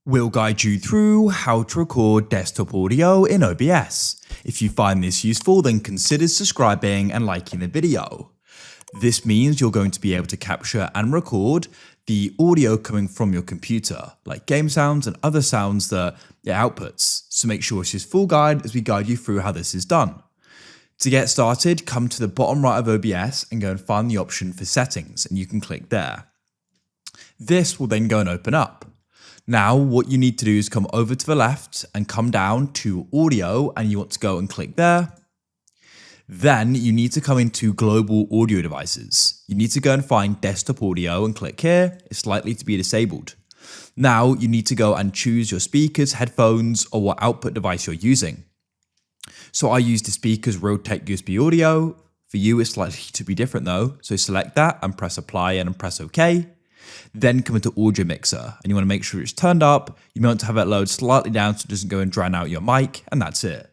We'll guide you through how to record desktop audio in OBS. If you find this useful, then consider subscribing and liking the video. This means you're going to be able to capture and record the audio coming from your computer, like game sounds and other sounds that it outputs. So make sure it's your full guide as we guide you through how this is done. To get started, come to the bottom right of OBS and go and find the option for settings, and you can click there. This will then go and open up. Now, what you need to do is come over to the left and come down to audio, and you want to go and click there. Then you need to come into global audio devices. You need to go and find desktop audio and click here. It's likely to be disabled. Now you need to go and choose your speakers, headphones, or what output device you're using. So I use the speakers Rotec USB audio. For you, it's likely to be different though. So select that and press apply and press OK. Then come into audio mixer, and you want to make sure it's turned up. You want to have it load slightly down so it doesn't go and drown out your mic, and that's it.